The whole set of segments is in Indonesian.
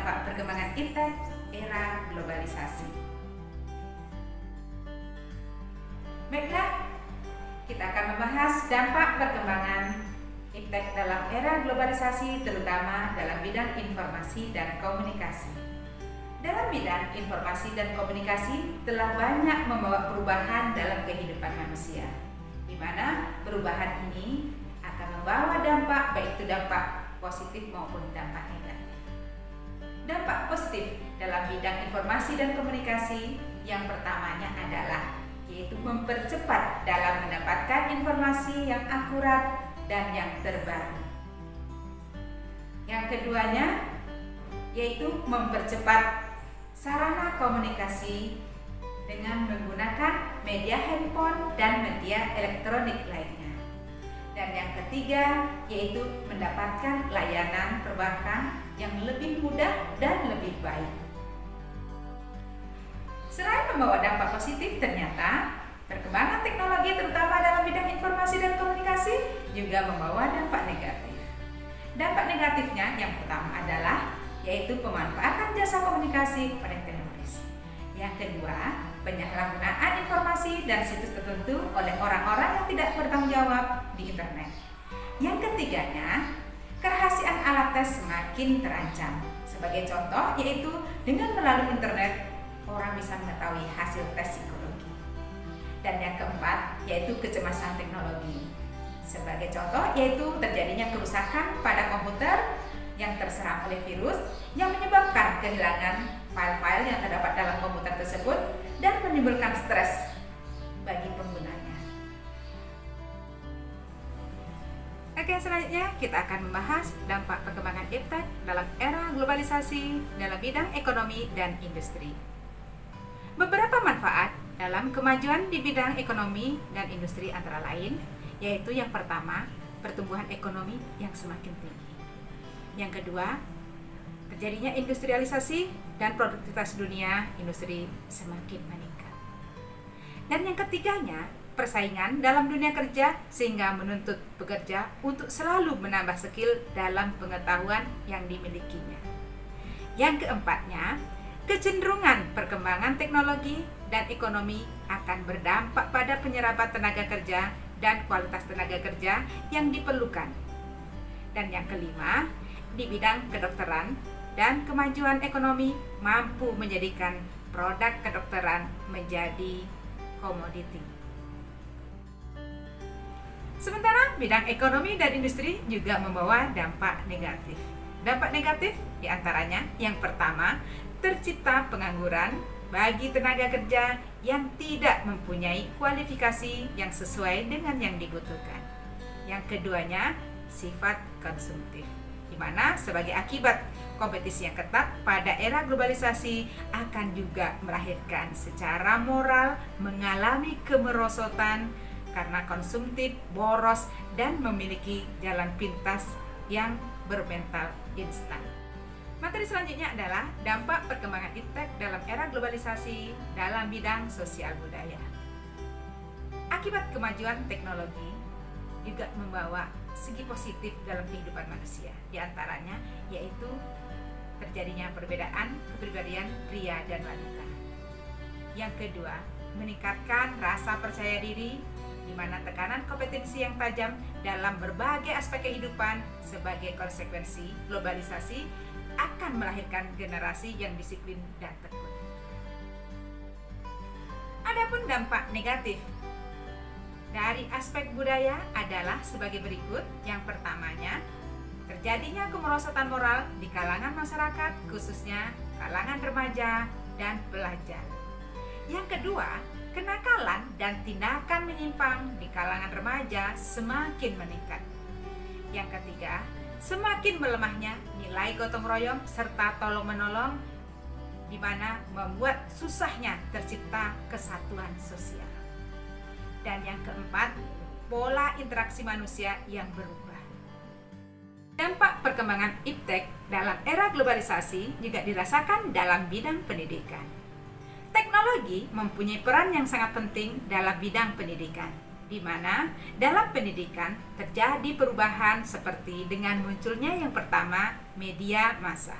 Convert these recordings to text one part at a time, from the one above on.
dampak perkembangan iptek era globalisasi. Baiklah, kita akan membahas dampak perkembangan iptek dalam era globalisasi, terutama dalam bidang informasi dan komunikasi. Dalam bidang informasi dan komunikasi telah banyak membawa perubahan dalam kehidupan manusia, di mana perubahan ini akan membawa dampak, baik itu dampak positif maupun dampak negatif. Dampak positif dalam bidang informasi dan komunikasi yang pertamanya adalah yaitu mempercepat dalam mendapatkan informasi yang akurat dan yang terbaru. Yang keduanya yaitu mempercepat sarana komunikasi dengan menggunakan media handphone dan media elektronik lainnya. Dan yang ketiga yaitu mendapatkan layanan perbankan yang lebih mudah dan lebih baik. Selain membawa dampak positif, ternyata perkembangan teknologi terutama dalam bidang informasi dan komunikasi juga membawa dampak negatif. Dampak negatifnya yang pertama adalah yaitu pemanfaatan jasa komunikasi oleh teroris. Yang kedua, penyalahgunaan informasi dan situs tertentu oleh orang-orang yang tidak bertanggung jawab di internet. Yang ketiganya, kerahasiaan alat tes semakin terancam. Sebagai contoh, yaitu dengan melalui internet, orang bisa mengetahui hasil tes psikologi. Dan yang keempat, yaitu kecemasan teknologi. Sebagai contoh, yaitu terjadinya kerusakan pada komputer yang terserang oleh virus yang menyebabkan kehilangan file-file yang terdapat dalam komputer tersebut dan menimbulkan stres bagi penggunanya. Oke, selanjutnya kita akan membahas dampak perkembangan iptek dalam era globalisasi dalam bidang ekonomi dan industri. Beberapa manfaat dalam kemajuan di bidang ekonomi dan industri antara lain, yaitu yang pertama, pertumbuhan ekonomi yang semakin tinggi. Yang kedua, terjadinya industrialisasi dan produktivitas dunia industri semakin meningkat. Dan yang ketiganya, persaingan dalam dunia kerja sehingga menuntut pekerja untuk selalu menambah skill dalam pengetahuan yang dimilikinya. Yang keempatnya, kecenderungan perkembangan teknologi dan ekonomi akan berdampak pada penyerapan tenaga kerja dan kualitas tenaga kerja yang diperlukan. Dan yang kelima, di bidang kedokteran dan kemajuan ekonomi mampu menjadikan produk kedokteran menjadi komoditi. Sementara bidang ekonomi dan industri juga membawa dampak negatif. Dampak negatif diantaranya yang pertama, tercipta pengangguran bagi tenaga kerja yang tidak mempunyai kualifikasi yang sesuai dengan yang dibutuhkan. Yang keduanya, sifat konsumtif, di mana sebagai akibat kompetisi yang ketat pada era globalisasi akan juga melahirkan secara moral mengalami kemerosotan karena konsumtif, boros, dan memiliki jalan pintas yang bermental instan. Materi selanjutnya adalah dampak perkembangan iptek dalam era globalisasi dalam bidang sosial budaya. Akibat kemajuan teknologi juga membawa segi positif dalam kehidupan manusia, diantaranya yaitu terjadinya perbedaan kepribadian pria dan wanita. Yang kedua, meningkatkan rasa percaya diri, di mana tekanan kompetensi yang tajam dalam berbagai aspek kehidupan sebagai konsekuensi globalisasi akan melahirkan generasi yang disiplin dan tekun. Adapun dampak negatif dari aspek budaya adalah sebagai berikut. Yang pertamanya, terjadinya kemerosotan moral di kalangan masyarakat, khususnya kalangan remaja dan pelajar. Yang kedua, kenakalan dan tindakan menyimpang di kalangan remaja semakin meningkat. Yang ketiga, semakin melemahnya nilai gotong royong serta tolong-menolong, di mana membuat susahnya tercipta kesatuan sosial. Dan yang keempat, pola interaksi manusia yang berubah. Dampak perkembangan iptek dalam era globalisasi juga dirasakan dalam bidang pendidikan. Teknologi mempunyai peran yang sangat penting dalam bidang pendidikan, di mana dalam pendidikan terjadi perubahan seperti dengan munculnya yang pertama, media massa.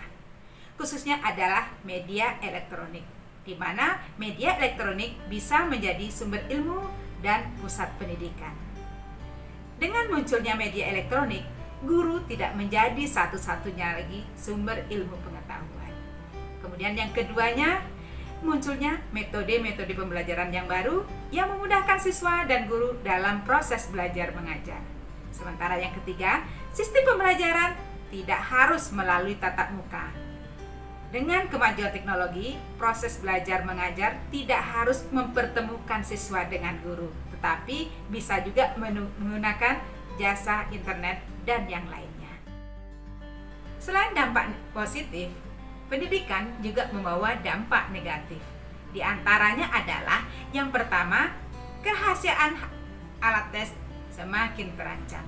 khususnya adalah media elektronik, di mana media elektronik bisa menjadi sumber ilmu dan pusat pendidikan. Dengan munculnya media elektronik, guru tidak menjadi satu-satunya lagi sumber ilmu pengetahuan. Kemudian yang keduanya, munculnya metode-metode pembelajaran yang baru yang memudahkan siswa dan guru dalam proses belajar mengajar. Sementara yang ketiga, sistem pembelajaran tidak harus melalui tatap muka. Dengan kemajuan teknologi, proses belajar mengajar tidak harus mempertemukan siswa dengan guru, tetapi bisa juga menggunakan jasa internet dan yang lainnya. Selain dampak positif, pendidikan juga membawa dampak negatif. Di antaranya adalah yang pertama, kerahasiaan alat tes semakin terancam.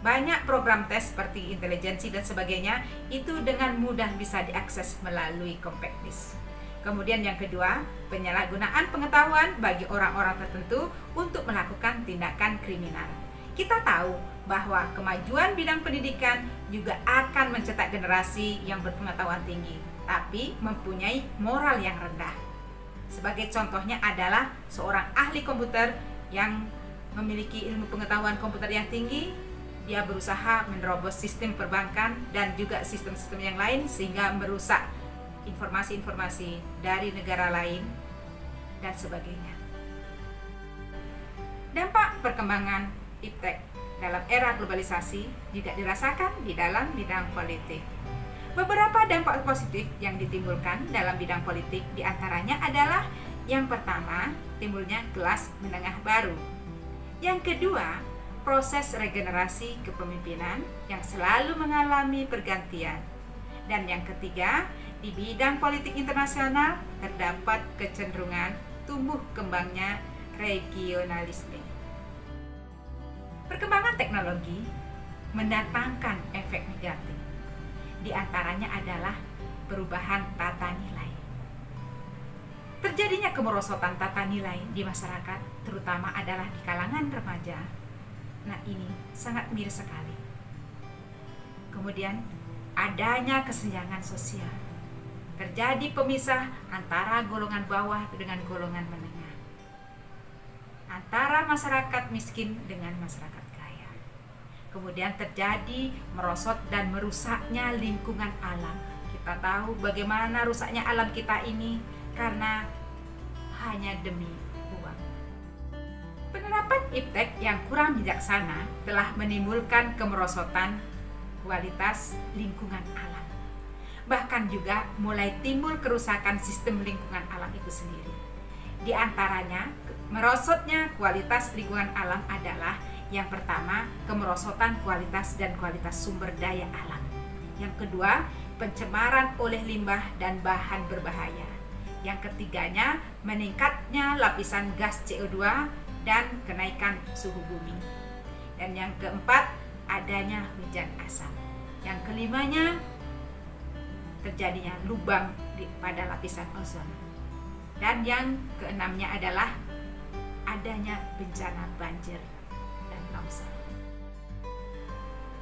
Banyak program tes seperti intelijensi dan sebagainya itu dengan mudah bisa diakses melalui compact disk. Kemudian yang kedua, penyalahgunaan pengetahuan bagi orang-orang tertentu untuk melakukan tindakan kriminal. Kita tahu bahwa kemajuan bidang pendidikan juga akan mencetak generasi yang berpengetahuan tinggi, tapi mempunyai moral yang rendah. Sebagai contohnya adalah seorang ahli komputer yang memiliki ilmu pengetahuan komputer yang tinggi, dia berusaha menerobos sistem perbankan dan juga sistem-sistem yang lain sehingga merusak informasi-informasi dari negara lain dan sebagainya. Dampak perkembangan iptek dalam era globalisasi juga dirasakan di dalam bidang politik. Beberapa dampak positif yang ditimbulkan dalam bidang politik diantaranya adalah yang pertama, timbulnya kelas menengah baru. Yang kedua, proses regenerasi kepemimpinan yang selalu mengalami pergantian. Dan yang ketiga, di bidang politik internasional terdapat kecenderungan tumbuh kembangnya regionalisme. Perkembangan teknologi mendatangkan efek negatif. Di antaranya adalah perubahan tata nilai. Terjadinya kemerosotan tata nilai di masyarakat, terutama adalah di kalangan remaja. Nah, ini sangat miris sekali. Kemudian, adanya kesenjangan sosial. Terjadi pemisah antara golongan bawah dengan golongan menengah. Antara masyarakat miskin dengan masyarakat kaya. Kemudian terjadi merosot dan merusaknya lingkungan alam. Kita tahu bagaimana rusaknya alam kita ini karena hanya demi uang. Penerapan iptek yang kurang bijaksana telah menimbulkan kemerosotan kualitas lingkungan alam. Bahkan juga mulai timbul kerusakan sistem lingkungan alam itu sendiri. Di antaranya, merosotnya kualitas lingkungan alam adalah yang pertama, kemerosotan kualitas dan kualitas sumber daya alam. Yang kedua, pencemaran oleh limbah dan bahan berbahaya. Yang ketiganya, meningkatnya lapisan gas CO2 dan kenaikan suhu bumi. Dan yang keempat, adanya hujan asam. Yang kelimanya, terjadinya lubang pada lapisan ozon. Dan yang keenamnya adalah adanya bencana banjir dan longsor.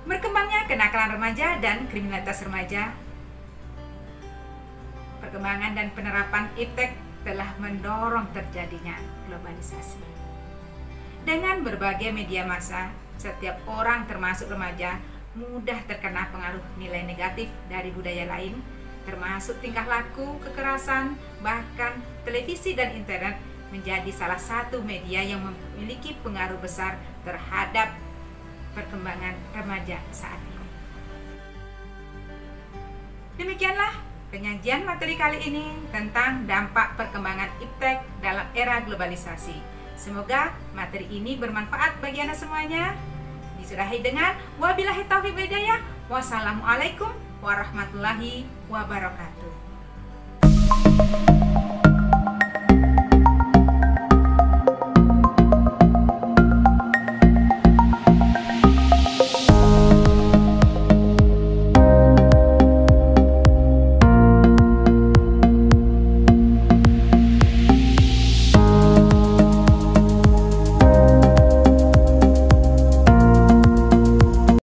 Berkembangnya kenakalan remaja dan kriminalitas remaja. Perkembangan dan penerapan iptek telah mendorong terjadinya globalisasi. Dengan berbagai media massa, setiap orang termasuk remaja mudah terkena pengaruh nilai negatif dari budaya lain, termasuk tingkah laku, kekerasan, bahkan televisi dan internet menjadi salah satu media yang memiliki pengaruh besar terhadap perkembangan remaja saat ini. Demikianlah penyajian materi kali ini tentang dampak perkembangan iptek dalam era globalisasi. Semoga materi ini bermanfaat bagi Anda semuanya. Disudahi dengan wabillahi taufiq wal hidayah. Wassalamualaikum warahmatullahi wabarakatuh.